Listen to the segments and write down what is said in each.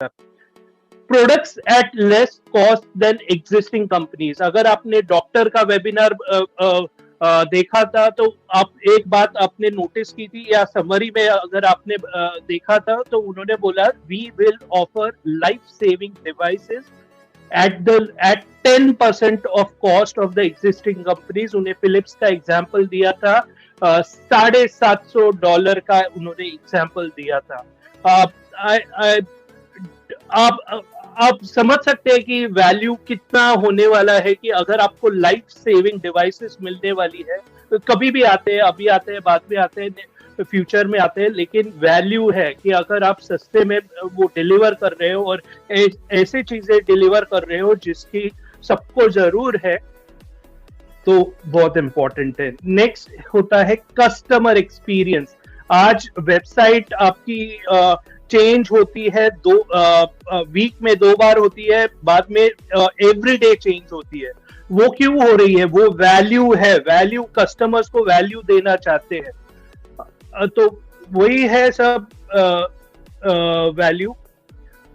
Products at less cost than existing companies. अगर आपने doctor का वेबिनार देखा था तो आप एक बात आपने नोटिस की थी, या समरी में अगर आपने देखा था तो उन्होंने बोला we will offer life saving devices at 10% of cost of the existing companies। उन्हें फिलिप्स का एग्जाम्पल दिया था, $750 का उन्होंने एग्जाम्पल दिया था। आप समझ सकते हैं कि वैल्यू कितना होने वाला है कि अगर आपको लाइफ सेविंग डिवाइसेस मिलने वाली है तो कभी भी आते हैं, अभी आते हैं, बाद में आते हैं, फ्यूचर में आते हैं, लेकिन वैल्यू है कि अगर आप सस्ते में वो डिलीवर कर रहे हो और ऐसी चीजें डिलीवर कर रहे हो जिसकी सबको जरूर है, तो बहुत इंपॉर्टेंट है। नेक्स्ट होता है कस्टमर एक्सपीरियंस। आज वेबसाइट आपकी चेंज होती है, वीक में 2 बार होती है, बाद में एवरीडे चेंज होती है। वो क्यों हो रही है? वो वैल्यू है, वैल्यू, कस्टमर्स को वैल्यू देना चाहते हैं, तो वही है सब वैल्यू।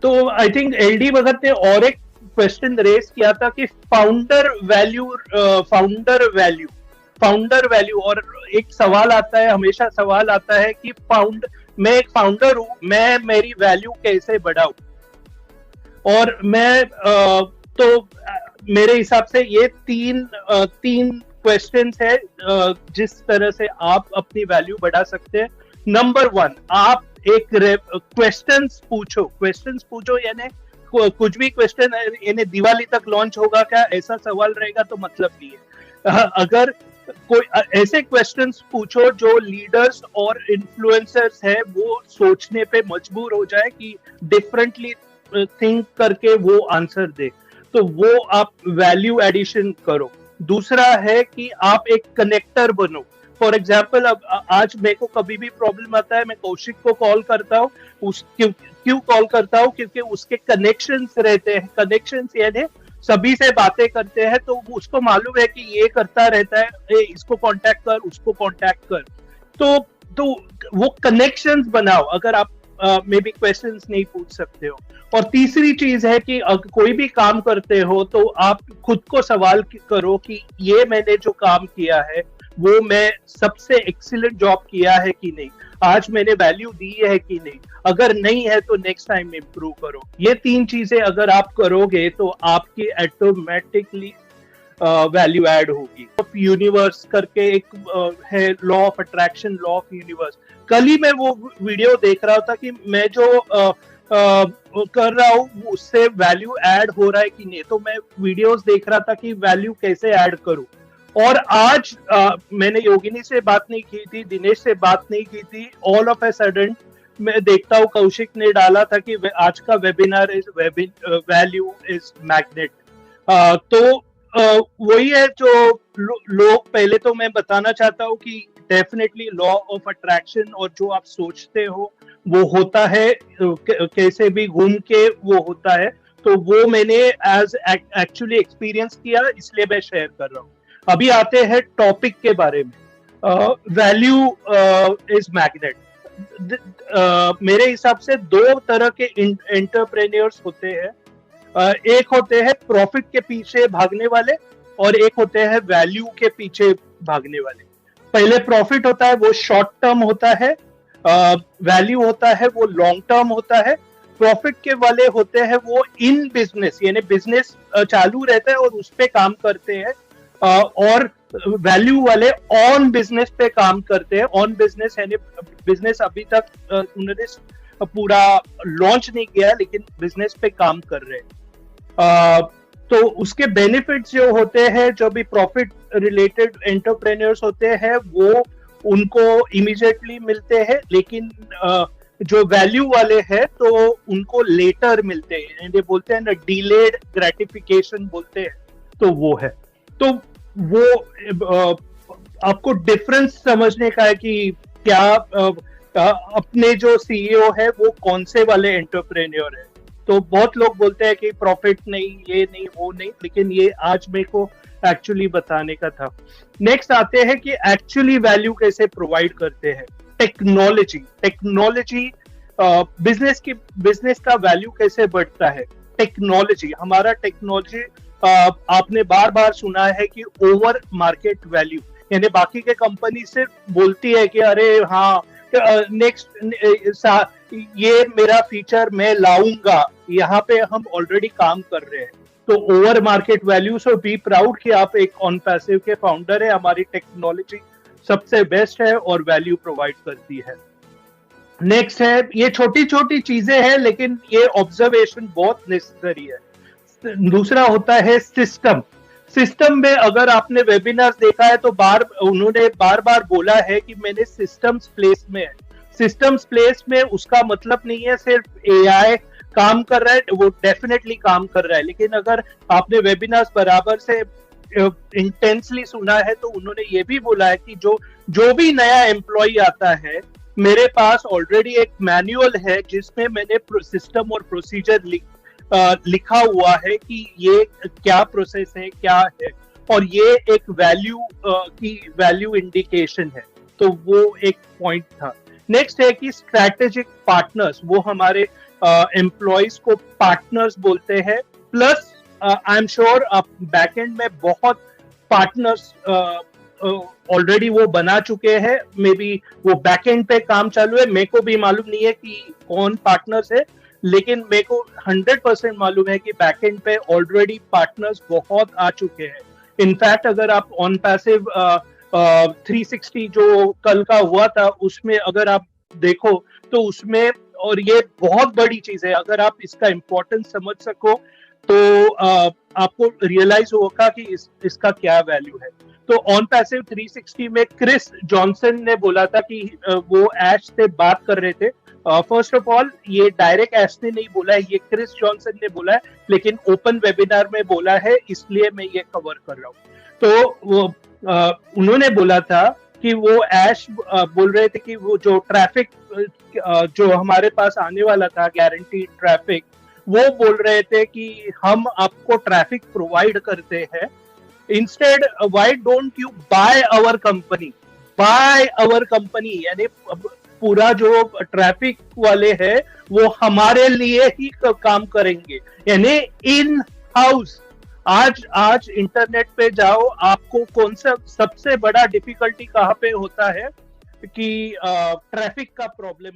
तो आई थिंक एलडी भगत ने और एक क्वेश्चन रेज किया था कि फाउंडर वैल्यू, और एक सवाल आता है, हमेशा सवाल आता है कि मैं एक फाउंडर हूं, मैं मेरी वैल्यू कैसे बढ़ाऊं? और मैं तो मेरे हिसाब से ये तीन क्वेश्चंस है जिस तरह से आप अपनी वैल्यू बढ़ा सकते हैं। नंबर 1, आप एक क्वेश्चंस पूछो, यानी कुछ भी क्वेश्चन यानी दिवाली तक लॉन्च होगा क्या, ऐसा सवाल रहेगा तो मतलब नहीं है। अगर कोई ऐसे क्वेश्चंस पूछो जो लीडर्स और इन्फ्लुएंसर्स है वो सोचने पे मजबूर हो जाए कि डिफरेंटली थिंक करके वो आंसर दे, तो वो आप वैल्यू एडिशन करो। दूसरा है कि आप एक कनेक्टर बनो। फॉर एग्जाम्पल, अब आज मेरे को कभी भी प्रॉब्लम आता है, मैं कौशिक को कॉल करता हूँ। क्यों कॉल करता हूँ? क्योंकि उसके कनेक्शंस रहते हैं। कनेक्शंस यानी सभी से बातें करते हैं, तो उसको मालूम है कि ये करता रहता है, इसको कांटेक्ट कर, उसको कांटेक्ट कर। तो वो कनेक्शंस बनाओ अगर आप मे बी क्वेश्चंस नहीं पूछ सकते हो। और तीसरी चीज है कि कोई भी काम करते हो तो आप खुद को सवाल करो कि ये मैंने जो काम किया है वो मैं सबसे एक्सीलेंट जॉब किया है कि नहीं, आज मैंने वैल्यू दी है कि नहीं, अगर नहीं है तो नेक्स्ट टाइम इंप्रूव करो। ये 3 चीजें अगर आप करोगे तो आपकी ऑटोमेटिकली वैल्यू ऐड होगी। यूनिवर्स करके एक है, law of attraction, law of universe. कल ही मैं वो वीडियो देख रहा था कि मैं जो कर रहा हूँ उससे वैल्यू ऐड हो रहा है कि नहीं, तो मैं वीडियोस देख रहा था कि वैल्यू कैसे ऐड करूं। और आज मैंने योगिनी से बात नहीं की थी, दिनेश से बात नहीं की थी, ऑल ऑफ ए सडन मैं देखता हूँ कौशिक ने डाला था कि आज का webinar is value is magnet. तो वही है जो लोग, पहले तो मैं बताना चाहता हूँ कि डेफिनेटली लॉ ऑफ अट्रैक्शन और जो आप सोचते हो वो होता है, कैसे भी घूम के वो होता है। तो वो मैंने एज एक्चुअली एक्सपीरियंस किया, इसलिए मैं शेयर कर रहा हूँ। अभी आते हैं टॉपिक के बारे में। Value is magnet. मेरे हिसाब से 2 तरह के एंटरप्रेन्योर्स होते हैं। एक होते हैं प्रॉफिट के पीछे भागने वाले और एक होते हैं वैल्यू के पीछे भागने वाले। पहले प्रॉफिट होता है, वो शॉर्ट टर्म होता है। वैल्यू होता है वो लॉन्ग टर्म होता है। प्रॉफिट के वाले होते हैं वो इन बिजनेस, यानी बिजनेस चालू रहता है और उस पे काम करते हैं। और वैल्यू वाले ऑन बिजनेस पे काम करते हैं। ऑन बिजनेस यानी बिजनेस अभी तक उन्होंने पूरा लॉन्च नहीं किया है, लेकिन बिजनेस पे काम कर रहे हैं। तो उसके बेनिफिट्स जो होते हैं, जो भी प्रॉफिट रिलेटेड एंटरप्रेन्योर्स होते हैं, वो उनको इमीडिएटली मिलते हैं, लेकिन जो वैल्यू वाले हैं तो उनको लेटर मिलते हैं, ये बोलते हैं ना, डिलेड ग्रेटिफिकेशन बोलते हैं, तो वो है। तो वो आपको डिफरेंस समझने का है कि क्या अपने जो सीईओ है वो कौन से वाले एंटरप्रेन्योर है। तो बहुत लोग बोलते हैं कि प्रॉफिट नहीं, ये नहीं, वो नहीं, लेकिन ये आज मेरे को एक्चुअली बताने का था। नेक्स्ट आते हैं कि एक्चुअली वैल्यू कैसे प्रोवाइड करते हैं। टेक्नोलॉजी बिजनेस का वैल्यू कैसे बढ़ता है? टेक्नोलॉजी, हमारा टेक्नोलॉजी, आपने बार बार सुना है कि ओवर मार्केट वैल्यू, यानी बाकी के कंपनी सिर्फ बोलती है कि अरे हाँ नेक्स्ट ये मेरा फीचर मैं लाऊंगा, यहाँ पे हम ऑलरेडी काम कर रहे हैं। तो over market value, so be proud कि आप एक ऑन पैसिव के फाउंडर है। हमारी टेक्नोलॉजी सबसे बेस्ट है और वैल्यू प्रोवाइड करती है। नेक्स्ट है, ये छोटी छोटी चीजें हैं लेकिन ये ऑब्जर्वेशन बहुत नेसेसरी है। दूसरा होता है सिस्टम। सिस्टम में अगर आपने वेबिनार देखा है तो उन्होंने बार बार बोला है कि मैंने सिस्टम्स प्लेस में है। सिस्टम्स प्लेस में उसका मतलब नहीं है सिर्फ एआई काम कर रहा है, वो डेफिनेटली काम कर रहा है, लेकिन अगर आपने वेबिनार बराबर से इंटेंसली सुना है तो उन्होंने ये भी बोला है कि जो भी नया एम्प्लॉय आता है, मेरे पास ऑलरेडी एक मैनुअल है जिसमें मैंने सिस्टम और प्रोसीजर लिखा हुआ है कि ये क्या प्रोसेस है, क्या है, और ये एक वैल्यू इंडिकेशन है। तो वो एक पॉइंट था। नेक्स्ट है कि स्ट्रैटेजिक पार्टनर्स, वो हमारे एम्प्लॉयज को पार्टनर्स बोलते हैं। प्लस आई एम श्योर आप बैकएंड में बहुत पार्टनर्स ऑलरेडी वो बना चुके हैं, मे बी वो बैकएंड पे काम चालू है। मेरे को भी मालूम नहीं है कि कौन पार्टनर्स है, लेकिन मेरे को 100% मालूम है कि बैकएंड पे ऑलरेडी पार्टनर्स बहुत आ चुके हैं। इनफैक्ट अगर आप ऑन पैसिव 360 जो कल का हुआ था उसमें अगर आप देखो तो उसमें, और ये बहुत बड़ी चीज है, अगर आप इसका इम्पोर्टेंस समझ सको तो आपको रियलाइज होगा कि इसका क्या वैल्यू है। तो ऑन पैसिव 360 में क्रिस जॉनसन ने बोला था कि वो ऐश से बात कर रहे थे। फर्स्ट ऑफ ऑल ये डायरेक्ट ऐश ने नहीं बोला है, ये क्रिस जॉनसन ने बोला है, लेकिन ओपन वेबिनार में बोला है, इसलिए मैं ये कवर कर रहा हूँ। तो वो उन्होंने बोला था कि वो ऐश बोल रहे थे कि वो जो ट्रैफिक जो हमारे पास आने वाला था, गारंटी ट्रैफिक, वो बोल रहे थे कि हम आपको ट्रैफिक प्रोवाइड करते हैं, instead why don't you buy our company, यानी पूरा जो ट्रैफिक वाले हैं वो हमारे लिए ही काम करेंगे, यानी इन हाउस। आज इंटरनेट पे जाओ, आपको कौन सा सबसे बड़ा डिफिकल्टी कहाँ पे होता है कि ट्रैफिक का प्रॉब्लम